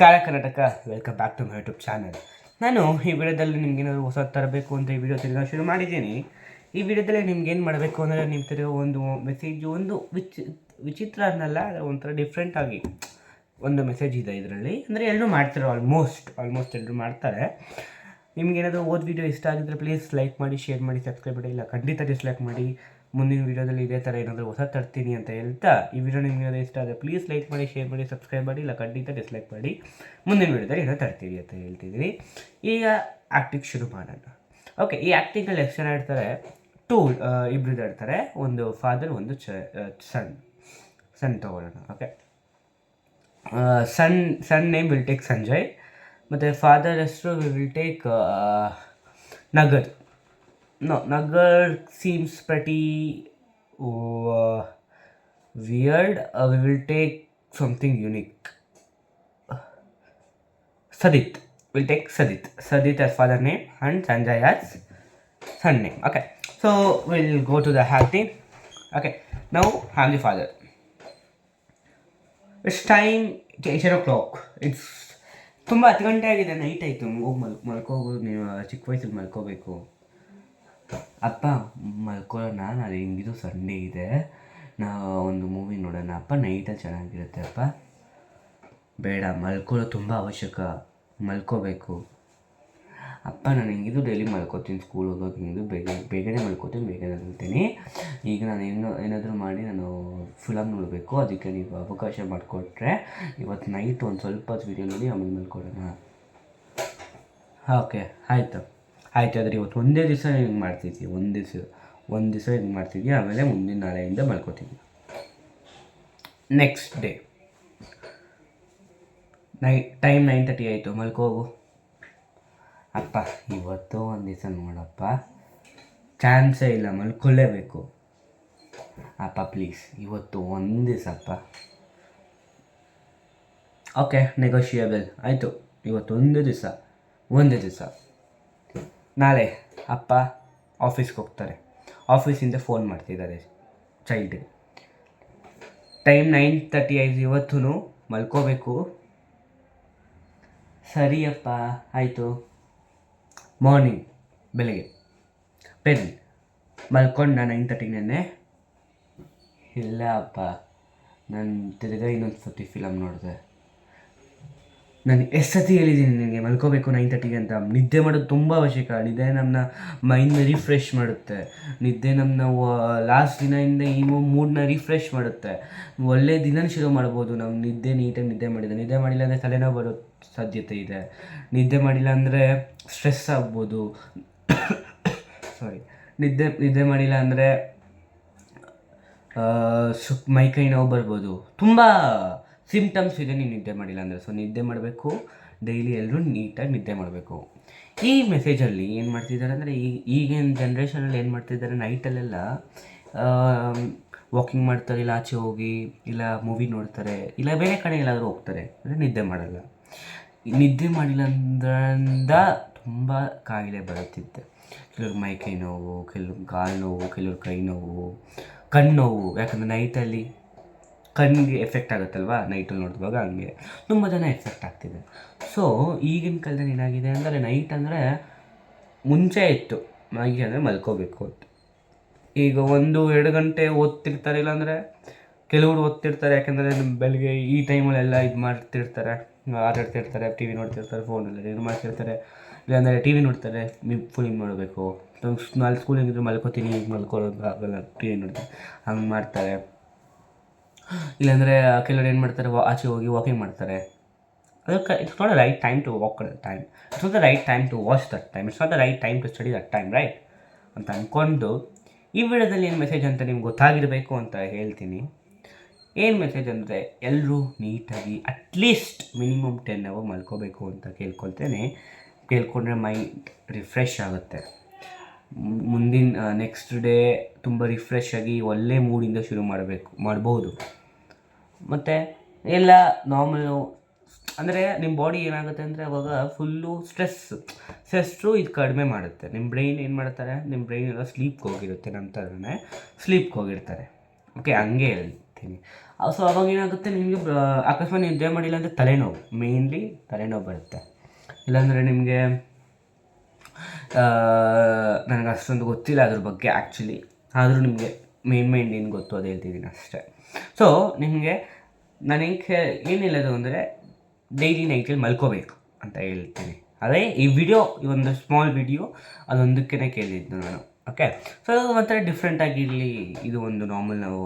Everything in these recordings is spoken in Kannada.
Karnataka welcome back to my YouTube channel. ನಾನು ಈ ವಿಡಿಯೋದಲ್ಲಿ ನಿಮ್ಗೇನಾದ್ರು ಹೊಸ ತರಬೇಕು ಅಂತ ಈ ವಿಡಿಯೋ ತಿರ್ಗಾ ಶುರು ಮಾಡಿದ್ದೀನಿ. ಈ ವಿಡಿಯೋದಲ್ಲಿ ನಿಮ್ಗೆ ಏನು ಮಾಡಬೇಕು ಅಂದರೆ ನಿಮ್ಮ ತಿರ್ಗಾ ಒಂದು ಮೆಸೇಜು ಒಂದು ವಿಚಿತ್ರ ಅನ್ನಲ್ಲ, ಒಂಥರ ಡಿಫ್ರೆಂಟಾಗಿ ಒಂದು ಮೆಸೇಜ್ ಇದೆ ಇದರಲ್ಲಿ. ಅಂದರೆ ಎಲ್ಲರೂ ಮಾಡ್ತಾರೆ, ಆಲ್ಮೋಸ್ಟ್ ಎಲ್ಲರೂ ಮಾಡ್ತಾರೆ. ನಿಮ್ಗೇನಾದರೂ ವಿಡಿಯೋ ಇಷ್ಟ ಆಗಿದ್ದರೆ ಪ್ಲೀಸ್ ಲೈಕ್ ಮಾಡಿ, ಶೇರ್ ಮಾಡಿ, ಸಬ್ಸ್ಕ್ರೈಬ್ ಮಾಡಿ. ಇಲ್ಲ ಖಂಡಿತ ಡಿಸ್ಲೈಕ್ ಮಾಡಿ. ಮುಂದಿನ ವೀಡಿಯೋದಲ್ಲಿ ಇದೇ ಥರ ಏನಾದರೂ ಹೊಸ ತರ್ತೀನಿ ಅಂತ ಹೇಳ್ತಾ, ಈ ವಿಡಿಯೋ ನಿಮ್ಗೆ ಇಷ್ಟ ಆದರೆ ಪ್ಲೀಸ್ ಲೈಕ್ ಮಾಡಿ, ಶೇರ್ ಮಾಡಿ, ಸಬ್ಸ್ಕ್ರೈಬ್ ಮಾಡಿ. ಇಲ್ಲ ಖಂಡಿತ ಡಿಸ್ಲೈಕ್ ಮಾಡಿ. ಮುಂದಿನ ವೀಡಿಯೋದಲ್ಲಿ ಏನೋ ತರ್ತೀವಿ ಅಂತ ಹೇಳ್ತಿದ್ದೀನಿ. ಈಗ ಆ್ಯಕ್ಟಿಂಗ್ ಶುರು ಮಾಡೋಣ. ಓಕೆ, ಈ ಆ್ಯಕ್ಟಿಂಗಲ್ಲಿ ಎಷ್ಟು ಜನ ಇರ್ತಾರೆ? ಇಬ್ಬರು ಇರ್ತಾರೆ. ಒಂದು ಫಾದರ್, ಒಂದು ಸನ್ ತಗೊಳ್ಳೋಣ. Okay, son name will take Sanjay, ಮತ್ತು ಫಾದರ್ ಹೆಸರು will take Nagar. Nagar seems pretty weird. We will take something unique. Sadit. We'll take Sadit. Sadit as father name and Sanjay as son name. Okay. So we'll go to the acting. Okay. Now I'm the father. It's time 8 o'clock. It's ತುಂಬ 10 ಗಂಟೆ ಆಗಿದೆ, ನೈಟ್ ಆಯಿತು. ಹೋಗಿ ಮಲ್ಕೋಬೋದು. ನೀವು ಚಿಕ್ಕ ವಯಸ್ಸಲ್ಲಿ ಮಲ್ಕೋಬೇಕು. ಅಪ್ಪ ಮಲ್ಕೊಳ್ಳೋಣ, ನಾನು ಹೆಂಗಿದು ಸಂಡೇ ಇದೆ, ನಾವು ಒಂದು ಮೂವಿ ನೋಡೋಣ ಅಪ್ಪ, ನೈಟಲ್ಲಿ ಚೆನ್ನಾಗಿರುತ್ತೆ ಅಪ್ಪ. ಬೇಡ, ಮಲ್ಕೊಳ್ಳೋದು ತುಂಬ ಅವಶ್ಯಕ, ಮಲ್ಕೋಬೇಕು ಅಪ್ಪ. ನಾನು ಹೆಂಗಿದು ಡೈಲಿ ಮಲ್ಕೋತೀನಿ, ಸ್ಕೂಲ್ ಹೋಗೋದು ಹಿಂಗಿದು ಬೇಗನೆ ಮಲ್ಕೋತೀನಿ, ಬೇಗನೆ ಹೇಳ್ತೀನಿ. ಈಗ ನಾನು ಏನಾದರೂ ಮಾಡಿ ನಾನು ಫಿಲಮ್ ನೋಡಬೇಕು, ಅದಕ್ಕೆ ನೀವು ಅವಕಾಶ ಮಾಡಿಕೊಟ್ರೆ ಇವತ್ತು ನೈಟ್ ಒಂದು ಸ್ವಲ್ಪ ವಿಡಿಯೋ ನೋಡಿ ಆಮೇಲೆ ಮಲ್ಕೊಳ್ಳೋಣ. ಓಕೆ, ಆಯಿತು. ಆದರೆ ಇವತ್ತು ಒಂದೇ ದಿವಸ ಹಿಂಗೆ ಮಾಡ್ತಿದ್ವಿ, ಒಂದು ದಿವಸ ಹಿಂಗೆ ಮಾಡ್ತಿದ್ವಿ, ಆಮೇಲೆ ಮುಂದಿನ ನಾಳೆಯಿಂದ ಮಲ್ಕೋತೀವಿ. ನೆಕ್ಸ್ಟ್ ಡೇ ಟೈಮ್ 9:30 ಆಯಿತು, ಮಲ್ಕೋಗು ಅಪ್ಪ. ಇವತ್ತು ಒಂದು ದಿವಸ ನೋಡಪ್ಪ, ಚಾನ್ಸೇ ಇಲ್ಲ, ಮಲ್ಕೊಳ್ಳೇಬೇಕು ಅಪ್ಪ ಪ್ಲೀಸ್, ಇವತ್ತು ಒಂದು ದಿವಸ ಅಪ್ಪ. ಓಕೆ, ನೆಗೋಷಿಯಬಲ್ ಆಯಿತು. ಇವತ್ತು ಒಂದೇ ದಿವಸ. ನಾಳೆ ಅಪ್ಪ ಆಫೀಸ್ಗೆ ಹೋಗ್ತಾರೆ, ಆಫೀಸಿಂದ ಫೋನ್ ಮಾಡ್ತಿದ್ದಾರೆ ಚೈಲ್ಡ್ಗೆ. ಟೈಮ್ 9:30 ಆಯಿತು, ಇವತ್ತೂ ಮಲ್ಕೋಬೇಕು. ಸರಿಯಪ್ಪ ಆಯಿತು. ಮಾರ್ನಿಂಗ್ ಬೆಳಗ್ಗೆ ಬೆಲ್ಲಿ ಮಲ್ಕೊಂಡು ನಾನು 9:30 ಇಲ್ಲ ಅಪ್ಪ, ನಾನು ತಿರ್ಗಾ ಇನ್ನೊಂದು ಸತಿ ಫಿಲಮ್ ನೋಡಿದೆ. ನಾನು ಎಷ್ಟು ಸತಿ ಹೇಳಿದ್ದೀನಿ ನನಗೆ ಮಲ್ಕೋಬೇಕು 9:30 ಅಂತ. ನಿದ್ದೆ ಮಾಡೋದು ತುಂಬ ಅವಶ್ಯಕ. ನಿದ್ದೆ ನಮ್ಮನ್ನ ಮೈಂಡ್ನ ರಿಫ್ರೆಶ್ ಮಾಡುತ್ತೆ. ನಿದ್ದೆ ನಮ್ಮನ್ನ ಲಾಸ್ಟ್ ದಿನದಿಂದ ಈ ಮೂಡ್ನ ರಿಫ್ರೆಶ್ ಮಾಡುತ್ತೆ. ಒಳ್ಳೆ ದಿನ ಶುರು ಮಾಡ್ಬೋದು ನಾವು ನೀಟಾಗಿ ನಿದ್ದೆ ಮಾಡಿಲ್ಲ ಅಂದರೆ ತಲೆನೋವು ಬರೋ ಸಾಧ್ಯತೆ ಇದೆ. ನಿದ್ದೆ ಮಾಡಿಲ್ಲ ಅಂದರೆ ಸ್ಟ್ರೆಸ್ ಆಗ್ಬೋದು. ನಿದ್ದೆ ಮಾಡಿಲ್ಲ ಅಂದರೆ ಮೈಕೈ ನೋವು ಬರ್ಬೋದು. ತುಂಬ ಸಿಂಪ್ಟಮ್ಸ್ ಇದೆ ನೀವು ನಿದ್ದೆ ಮಾಡಿಲ್ಲ ಅಂದರೆ. ಸೊ ನಿದ್ದೆ ಮಾಡಬೇಕು, ಡೈಲಿ ಎಲ್ಲರೂ ನೀಟಾಗಿ ನಿದ್ದೆ ಮಾಡಬೇಕು. ಈ ಮೆಸೇಜಲ್ಲಿ ಏನು ಮಾಡ್ತಿದ್ದಾರೆ ಅಂದರೆ, ಈಗಿನ ಜನ್ರೇಷನಲ್ಲಿ ಏನು ಮಾಡ್ತಿದ್ದಾರೆ, ನೈಟಲ್ಲೆಲ್ಲ ವಾಕಿಂಗ್ ಮಾಡ್ತಾರೆ, ಇಲ್ಲ ಆಚೆ ಹೋಗಿ, ಇಲ್ಲ ಮೂವಿ ನೋಡ್ತಾರೆ, ಇಲ್ಲ ಬೇರೆ ಕಡೆ ಎಲ್ಲಾದರೂ ಹೋಗ್ತಾರೆ, ಅಂದರೆ ನಿದ್ದೆ ಮಾಡಲ್ಲ. ನಿದ್ದೆ ಮಾಡಿಲ್ಲ ಅಂದ್ರಿಂದ ತುಂಬ ಕಾಯಿಲೆ ಬರುತ್ತಿದ್ದೆ. ಕೆಲವ್ರಿಗೆ ಮೈಕೈ ನೋವು, ಕೆಲವ್ರಿಗೆ ಕಾಲು ನೋವು, ಕೆಲವ್ರಿಗೆ ಕೈ ನೋವು, ಕಣ್ಣು ನೋವು. ಯಾಕಂದರೆ ನೈಟಲ್ಲಿ ಕಣ್ಣಿಗೆ ಎಫೆಕ್ಟ್ ಆಗುತ್ತಲ್ವ, ನೈಟಲ್ಲಿ ನೋಡುವಾಗ, ಹಂಗೆ ತುಂಬ ಜನ ಎಫೆಕ್ಟ್ ಆಗ್ತಿದೆ. ಸೊ ಈಗಿನ ಕಾಲದಲ್ಲಿ ಏನಾಗಿದೆ ಅಂದರೆ, ನೈಟ್ ಅಂದರೆ ಮುಂಚೆ ಇತ್ತು ನೈಟ್ ಅಂದರೆ ಮಲ್ಕೋಬೇಕು ಅಂತ. ಈಗ 1-2 ಗಂಟೆ ಓದ್ತಿರ್ತಾರೆ, ಇಲ್ಲಾಂದರೆ ಕೆಲವರು ಓದ್ತಿರ್ತಾರೆ. ಯಾಕೆಂದರೆ ಬೆಳಗ್ಗೆ ಈ ಟೈಮಲ್ಲೆಲ್ಲ ಇದು ಮಾಡ್ತಿರ್ತಾರೆ, ಆಟಾಡ್ತಿರ್ತಾರೆ, ಟಿ ವಿ ನೋಡ್ತಿರ್ತಾರೆ, ಫೋನಲ್ಲಿ ಇದು ಮಾಡ್ತಿರ್ತಾರೆ. ಇಲ್ಲಾಂದರೆ ಟಿ ವಿ ನೋಡ್ತಾರೆ, ಫಿಲ್ಮ್ ನೋಡಬೇಕು. ನಾಳೆ ಸ್ಕೂಲಿಗಿದ್ರೆ ಮಲ್ಕೋತೀನಿ, ಈಗ ಮಲ್ಕೊಳ್ಳೋದು ಆಗಲ್ಲ, ಟಿ ವಿ ನೋಡ್ತಾರೆ, ಹಂಗೆ ಮಾಡ್ತಾರೆ. ಇಲ್ಲಾಂದರೆ ಕೆಲವರು ಏನು ಮಾಡ್ತಾರೆ, ಆಚೆ ಹೋಗಿ ವಾಕಿಂಗ್ ಮಾಡ್ತಾರೆ. ಅದಕ್ಕೆ it's not the right time to walk that time. It's not the right time to watch that time. It's not the right time to study that time, right ಅಂತ ಅಂದ್ಕೊಂಡು ಈ ವಿಡಿಯೋದಲ್ಲಿ ಏನು ಮೆಸೇಜ್ ಅಂತ ನಿಮ್ಗೆ ಗೊತ್ತಾಗಿರಬೇಕು ಅಂತ ಹೇಳ್ತೀನಿ. ಏನು ಮೆಸೇಜ್ ಅಂದರೆ, ಎಲ್ಲರೂ ನೀಟಾಗಿ ಅಟ್ಲೀಸ್ಟ್ ಮಿನಿಮಮ್ 10 hour ಮಲ್ಕೋಬೇಕು ಅಂತ ಕೇಳ್ಕೊಂಡ್ರೆ ಮೈಂಡ್ ರಿಫ್ರೆಶ್ ಆಗುತ್ತೆ. ಮುಂದಿನ ನೆಕ್ಸ್ಟ್ ಡೇ ತುಂಬ ರಿಫ್ರೆಶ್ ಆಗಿ ಒಳ್ಳೆ ಮೂಡಿಂದ ಶುರು ಮಾಡ್ಬೋದು. ಮತ್ತು ಎಲ್ಲ ನಾರ್ಮಲು ಅಂದರೆ ನಿಮ್ಮ ಬಾಡಿ ಏನಾಗುತ್ತೆ ಅಂದರೆ, ಅವಾಗ ಫುಲ್ಲು ಸ್ಟ್ರೆಸ್ಸು ಇದು ಕಡಿಮೆ ಮಾಡುತ್ತೆ. ನಿಮ್ಮ ಬ್ರೈನ್ ಏನು ಮಾಡ್ತಾರೆ, ನಿಮ್ಮ ಬ್ರೈನ್ ಎಲ್ಲ ಸ್ಲೀಪ್ಗೆ ಹೋಗಿರುತ್ತೆ, ನಮ್ಮ ಥರನೇ ಸ್ಲೀಪ್ಗೆ ಹೋಗಿರ್ತಾರೆ. ಓಕೆ, ಹಂಗೆ ಹೇಳ್ತೀನಿ. ಸೊ ಅವಾಗ ಏನಾಗುತ್ತೆ ನಿಮಗೆ ಅಕಸ್ಮಾತ್ ನಿದ್ದೆ ಮಾಡಿಲ್ಲ ಅಂದರೆ ತಲೆನೋವು, ಮೇಯ್ನ್ಲಿ ತಲೆನೋವು ಬರುತ್ತೆ. ಇಲ್ಲಾಂದರೆ ನಿಮಗೆ ನನಗೆ ಅಷ್ಟೊಂದು ಗೊತ್ತಿಲ್ಲ ಅದ್ರ ಬಗ್ಗೆ ಆ್ಯಕ್ಚುಲಿ, ಆದರೂ ನಿಮಗೆ ಮೇನ್ ಏನು ಗೊತ್ತು ಅದು ಹೇಳ್ತಿದ್ದೀನಿ ಅಷ್ಟೇ. ಸೊ ನಿಮಗೆ ನನಗೆ ಏನಿಲ್ಲದು ಅಂದರೆ ಡೈಲಿ ನೈಟಲ್ಲಿ ಮಲ್ಕೋಬೇಕು ಅಂತ ಹೇಳ್ತೀನಿ. ಅದೇ ಈ ವಿಡಿಯೋ, ಈ ಒಂದು ಸ್ಮಾಲ್ ವಿಡಿಯೋ ಅದೊಂದಕ್ಕೇ ಕೇಳಿದ್ದು ನಾನು. ಓಕೆ, ಸೊ ಒಂಥರ ಡಿಫ್ರೆಂಟಾಗಿ ಇಲ್ಲಿ ಇದು ಒಂದು ನಾರ್ಮಲ್ ನಾವು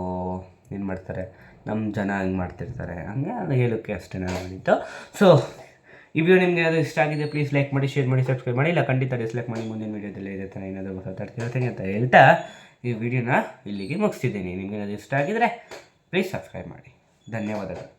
ಏನು ಮಾಡ್ತಾರೆ ನಮ್ಮ ಜನ ಹಿಂಗೆ ಮಾಡ್ತಿರ್ತಾರೆ, ಹಂಗೆ ಅದು ಹೇಳೋಕ್ಕೆ ಅಷ್ಟೇ ನಾನು ಮಾಡಿದ್ದು. ಸೊ ಈ ವಿಡಿಯೋ ನಿಮಗೆ ಅದು ಇಷ್ಟ ಆಗಿದೆ ಪ್ಲೀಸ್ ಲೈಕ್ ಮಾಡಿ, ಶೇರ್ ಮಾಡಿ, ಸಬ್ಸ್ಕ್ರೈಬ್ ಮಾಡಿ. ಇಲ್ಲ ಖಂಡಿತ ಡಿಸ್ಲೈಕ್ ಮಾಡಿ. ಮುಂದಿನ ವೀಡಿಯೋದಲ್ಲಿ ಇದೇ ಥರ ಏನಾದರೂ ಮಾತಾಡ್ತಿರ್ತೀನಿ ಅಂತ ಹೇಳ್ತಾ ಈ ವಿಡಿಯೋನ ಇಲ್ಲಿಗೆ ಮುಗಿಸ್ತಿದ್ದೀನಿ. ನಿಮಗೆ ಅದು ಇಷ್ಟ ಆಗಿದರೆ ಪ್ಲೀಸ್ ಸಬ್ಸ್ಕ್ರೈಬ್ ಮಾಡಿ. ಧನ್ಯವಾದಗಳು.